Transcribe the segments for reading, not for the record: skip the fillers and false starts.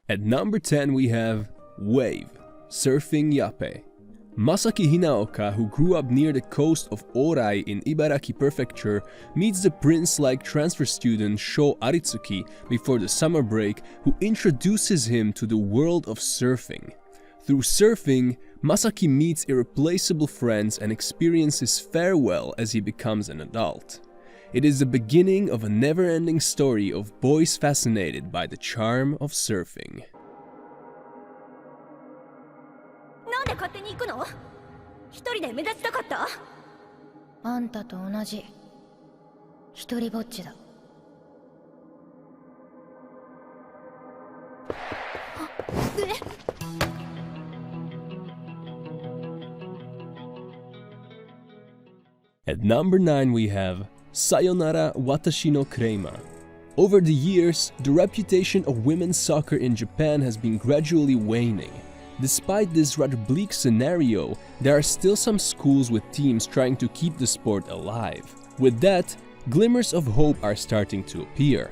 At number 10 we have Wave, surfing yape. Masaki Hinaoka, who grew up near the coast of Orai in Ibaraki Prefecture, meets the prince-like transfer student Sho Aritsuki before the summer break, who introduces him to the world of surfing. Through surfing, Masaki meets irreplaceable friends and experiences farewell as he becomes an adult. It is the beginning of a never-ending story of boys fascinated by the charm of surfing. なんで勝手に行くの？一人で目立ちたかった？あんたと同じ一人ぼっちだ。At number 9 we have Sayonara Watashi no Kreima. Over the years, the reputation of women's soccer in Japan has been gradually waning. Despite this rather bleak scenario, there are still some schools with teams trying to keep the sport alive. With that, glimmers of hope are starting to appear.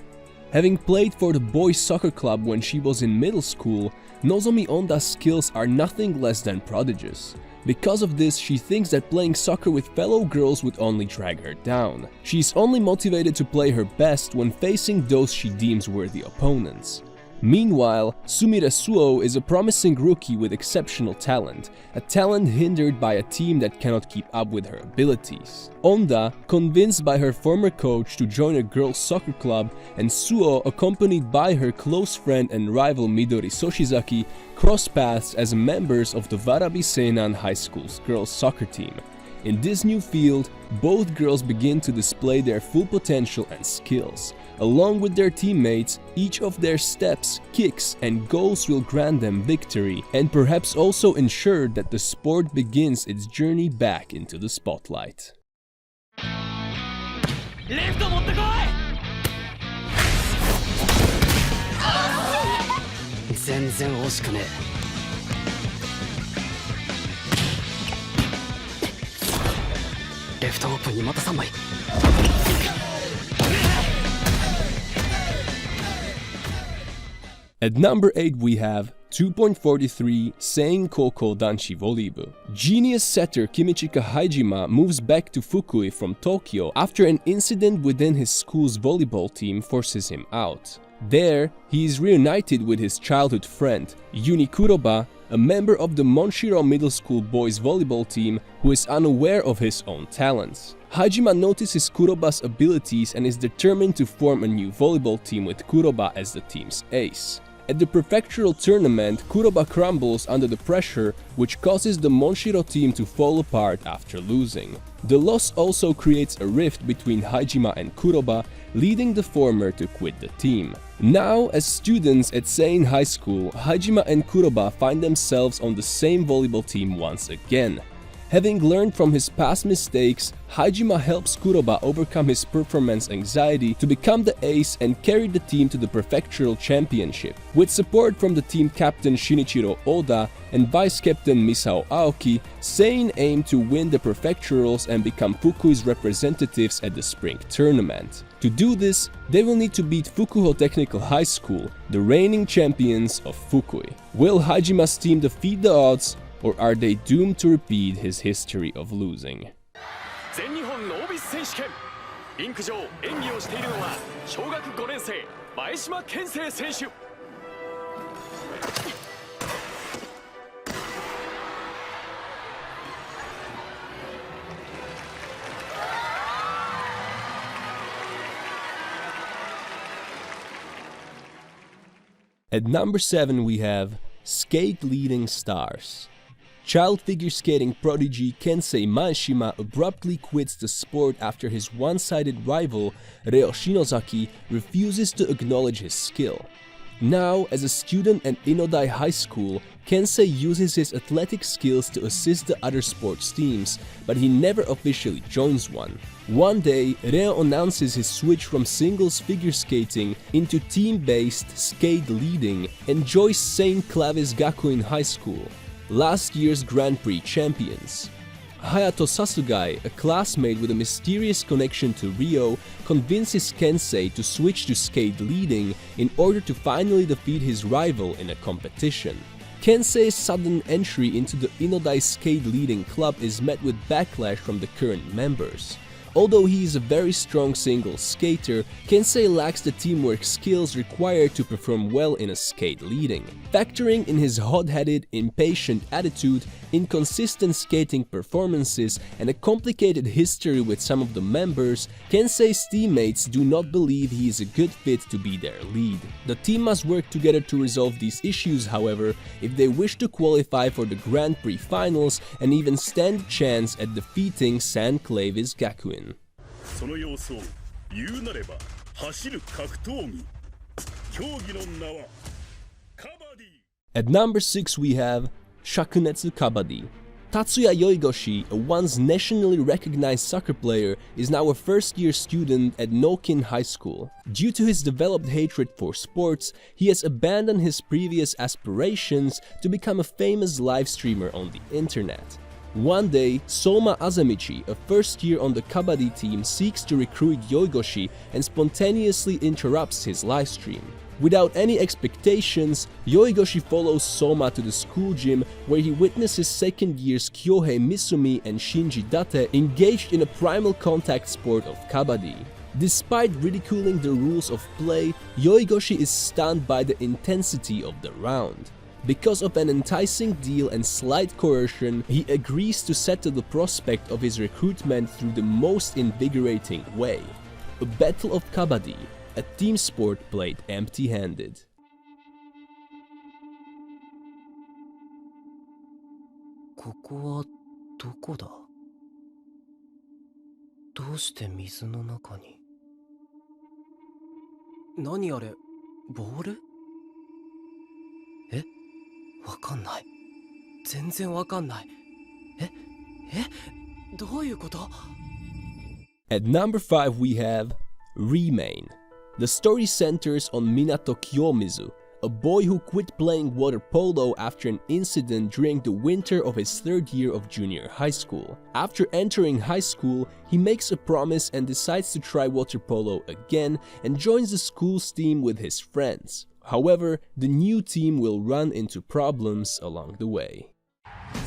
Having played for the boys' soccer club when she was in middle school, Nozomi Onda's skills are nothing less than prodigious. Because of this, she thinks that playing soccer with fellow girls would only drag her down. She's only motivated to play her best when facing those she deems worthy opponents. Meanwhile, Sumire Suo is a promising rookie with exceptional talent, a talent hindered by a team that cannot keep up with her abilities. Onda, convinced by her former coach to join a girls' soccer club, and Suo, accompanied by her close friend and rival Midori Soshizaki, cross paths as members of the Warabi Seinan High School's girls' soccer team. In this new field, both girls begin to display their full potential and skills. Along with their teammates, each of their steps, kicks, and goals will grant them victory, and perhaps also ensure that the sport begins its journey back into the spotlight. レフト持ってこい。全然惜しくねえ。レフトオープンにまた3枚。At number 8 we have 2.43 Sein Koko Danshi Volleyball. Genius setter Kimichika Haijima moves back to Fukui from Tokyo after an incident within his school's volleyball team forces him out. There, he is reunited with his childhood friend, Yuni Kuroba, a member of the Monshiro Middle School boys volleyball team who is unaware of his own talents. Hajima notices Kuroba's abilities and is determined to form a new volleyball team with Kuroba as the team's ace. At the prefectural tournament, Kuroba crumbles under the pressure, which causes the Monshiro team to fall apart after losing. The loss also creates a rift between Hajima and Kuroba, leading the former to quit the team. Now, as students at Sein High School, Hajima and Kuroba find themselves on the same volleyball team once again. Having learned from his past mistakes, Hajima helps Kuroba overcome his performance anxiety to become the ace and carry the team to the prefectural championship. With support from the team captain Shinichiro Oda and vice captain Misao Aoki, Sein aim to win the prefecturals and become Fukui's representatives at the spring tournament. To do this, they will need to beat Fukuho Technical High School, the reigning champions of Fukui. Will Hajima's team defeat the odds, or are they doomed to repeat his history of losing? 全日本ノービス選手権リンク上演技をしているのは小学5年生前島健生選手。At number 7 we have Skate Leading Stars. Child figure skating prodigy Kensei Maeshima abruptly quits the sport after his one-sided rival, Reo Shinozaki, refuses to acknowledge his skill. Now, as a student at Inodai High School, Kensei uses his athletic skills to assist the other sports teams, but he never officially joins one. One day, Reo announces his switch from singles figure skating into team-based skate leading and joins St. Clavis Gakuin High School, last year's Grand Prix champions. Hayato Sasugai, a classmate with a mysterious connection to Ryo, convinces Kensei to switch to skate leading in order to finally defeat his rival in a competition. Kensei's sudden entry into the Inodai skate leading club is met with backlash from the current members. Although he is a very strong single skater, Kensei lacks the teamwork skills required to perform well in a skate leading. Factoring in his hot-headed, impatient attitude, inconsistent skating performances, and a complicated history with some of the members, Kensei's teammates do not believe he is a good fit to be their lead. The team must work together to resolve these issues, however, if they wish to qualify for the Grand Prix finals and even stand a chance at defeating San Clavis Gakuen. その様子を言うなれば走る格闘技競技の名はカバディ At number 6 we have Shakunetsu Kabaddi. Tatsuya Yoigoshi, a once nationally recognized soccer player, is now a first-year student at Nokin High School. Due to his developed hatred for sports, he has abandoned his previous aspirations to become a famous live streamer on the internet. One day, Soma Azamichi, a first year on the Kabaddi team, seeks to recruit Yoigoshi and spontaneously interrupts his livestream. Without any expectations, Yoigoshi follows Soma to the school gym where he witnesses second years Kyohei Misumi and Shinji Date engaged in a primal contact sport of Kabaddi. Despite ridiculing the rules of play, Yoigoshi is stunned by the intensity of the round. Because of an enticing deal and slight coercion, he agrees to settle the prospect of his recruitment through the most invigorating way: a battle of Kabaddi, a team sport played empty-handed. ここはどこだ? どうして水の中に? 何あれ? ボール? え? わかんない。全然わかんない。どういうこと? At number 5 we have Remain. The story centers on Minato Kiyomizu, a boy who quit playing water polo after an incident during the winter of his third year of junior high school. After entering high school, he makes a promise and decides to try water polo again and joins the school's team with his friends. However, the new team will run into problems along the way.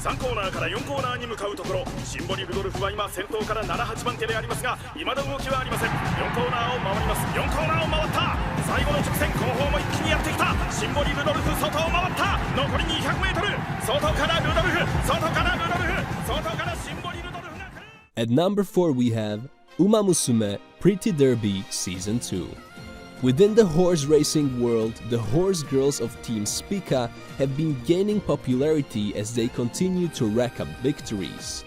3コーナーから4コーナーに向かうところ、シンボリルドルフは今先頭から7、8番手でありますが、未だ動きはありません。4コーナーを回ります。4コーナーを回った。最後の直線後方も一気にやってきた。シンボリルドルフ外を回った。残り200メートル。外からルドルフ、外からルドルフ、外からシンボリルドルフが来る。At number 4 we have Uma Musume Pretty Derby Season 2. Within the horse racing world, the horse girls of Team Spica have been gaining popularity as they continue to rack up victories.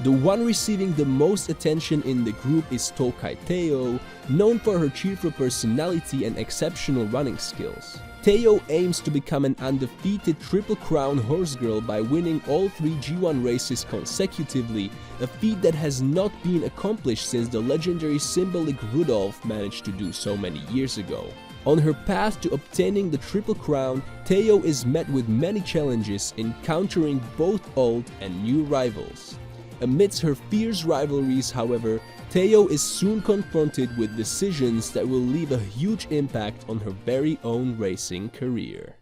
The one receiving the most attention in the group is Tokai Teo, known for her cheerful personality and exceptional running skills. Teo aims to become an undefeated Triple Crown horse girl by winning all 3 G1 races consecutively, a feat that has not been accomplished since the legendary Symbolic Rudolph managed to do so many years ago. On her path to obtaining the Triple Crown, Teo is met with many challenges, encountering both old and new rivals. Amidst her fierce rivalries, however, Teo is soon confronted with decisions that will leave a huge impact on her very own racing career.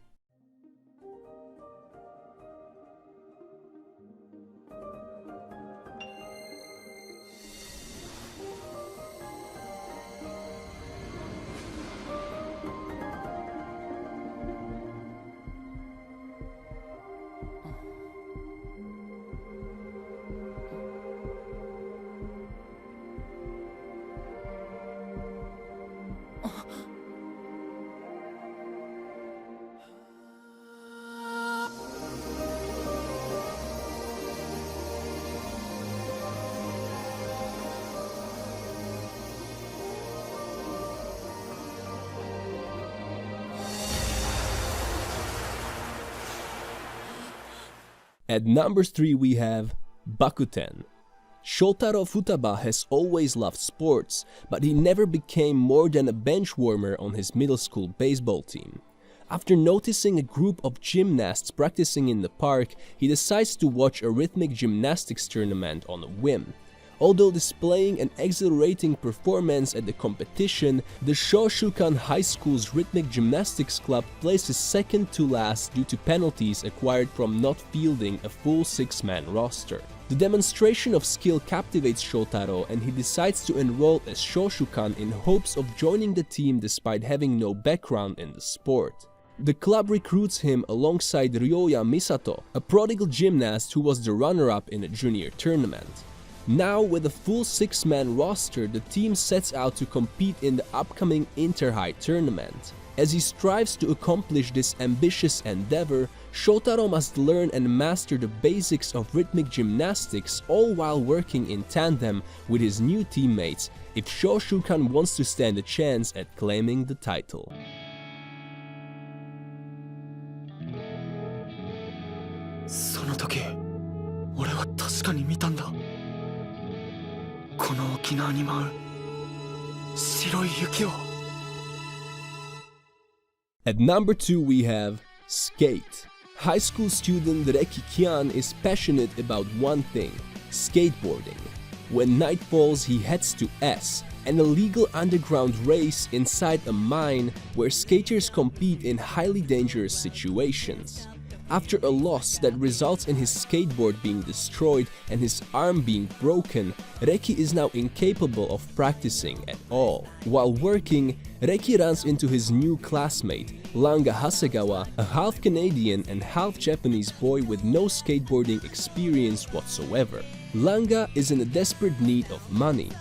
At number 3 we have Bakuten. Shotaro Futaba has always loved sports, but he never became more than a bench warmer on his middle school baseball team. After noticing a group of gymnasts practicing in the park, he decides to watch a rhythmic gymnastics tournament on a whim. Although displaying an exhilarating performance at the competition, the Shoshukan High School's rhythmic gymnastics club places second to last due to penalties acquired from not fielding a full 6-man roster. The demonstration of skill captivates Shotaro and he decides to enroll as Shoshukan in hopes of joining the team despite having no background in the sport. The club recruits him alongside Ryoya Misato, a prodigal gymnast who was the runner-up in a junior tournament. Now, with a full 6-man roster, the team sets out to compete in the upcoming Inter-High tournament. As he strives to accomplish this ambitious endeavor, Shotaro must learn and master the basics of rhythmic gymnastics, all while working in tandem with his new teammates if Shoshukan wants to stand a chance at claiming the title. その時、俺は確かに見たんだ。この沖縄に舞う白い雪を。At number 2 we have skate. High school student Reki Kian is passionate about one thing, skateboarding. When night falls, he heads to S, an illegal underground race inside a mine where skaters compete in highly dangerous situations. After a loss that results in his skateboard being destroyed and his arm being broken, Reki is now incapable of practicing at all. While working, Reki runs into his new classmate, Langa Hasegawa, a half Canadian and half Japanese boy with no skateboarding experience whatsoever. Langa is in a desperate need of money.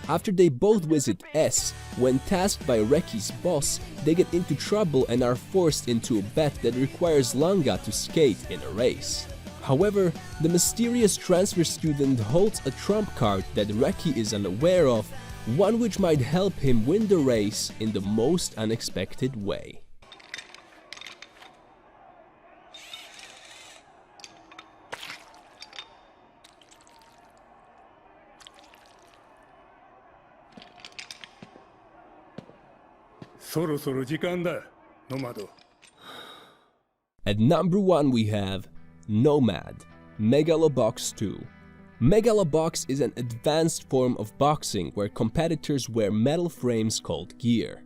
After they both visit S, when tasked by Reki's boss, they get into trouble and are forced into a bet that requires Langa to skate in a race. However, the mysterious transfer student holds a trump card that Reki is unaware of, one which might help him win the race in the most unexpected way. At number 1 we have Nomad, Megalobox 2. Megalobox is an advanced form of boxing where competitors wear metal frames called gear.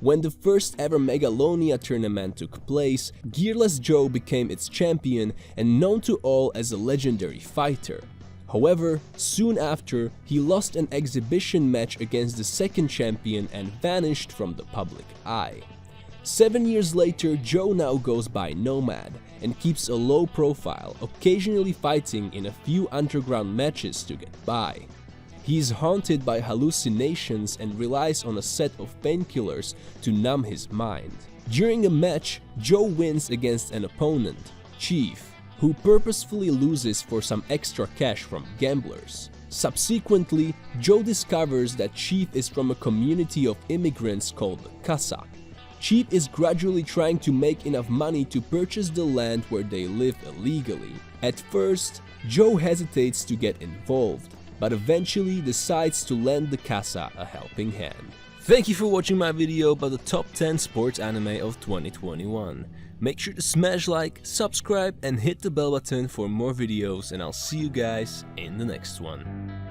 When the first ever Megalonia tournament took place, Gearless Joe became its champion and known to all as a legendary fighter. However, soon after, he lost an exhibition match against the second champion and vanished from the public eye. 7 years later, Joe now goes by Nomad and keeps a low profile, occasionally fighting in a few underground matches to get by. He is haunted by hallucinations and relies on a set of painkillers to numb his mind. During a match, Joe wins against an opponent, Chief, who purposefully loses for some extra cash from gamblers. Subsequently, Joe discovers that Chief is from a community of immigrants called the Kazakh. Chief is gradually trying to make enough money to purchase the land where they live illegally. At first, Joe hesitates to get involved, but eventually decides to lend the Kazakh a helping hand. Thank you for watching my video about the top 10 sports anime of 2021. Make sure to smash like, subscribe and hit the bell button for more videos, and I'll see you guys in the next one.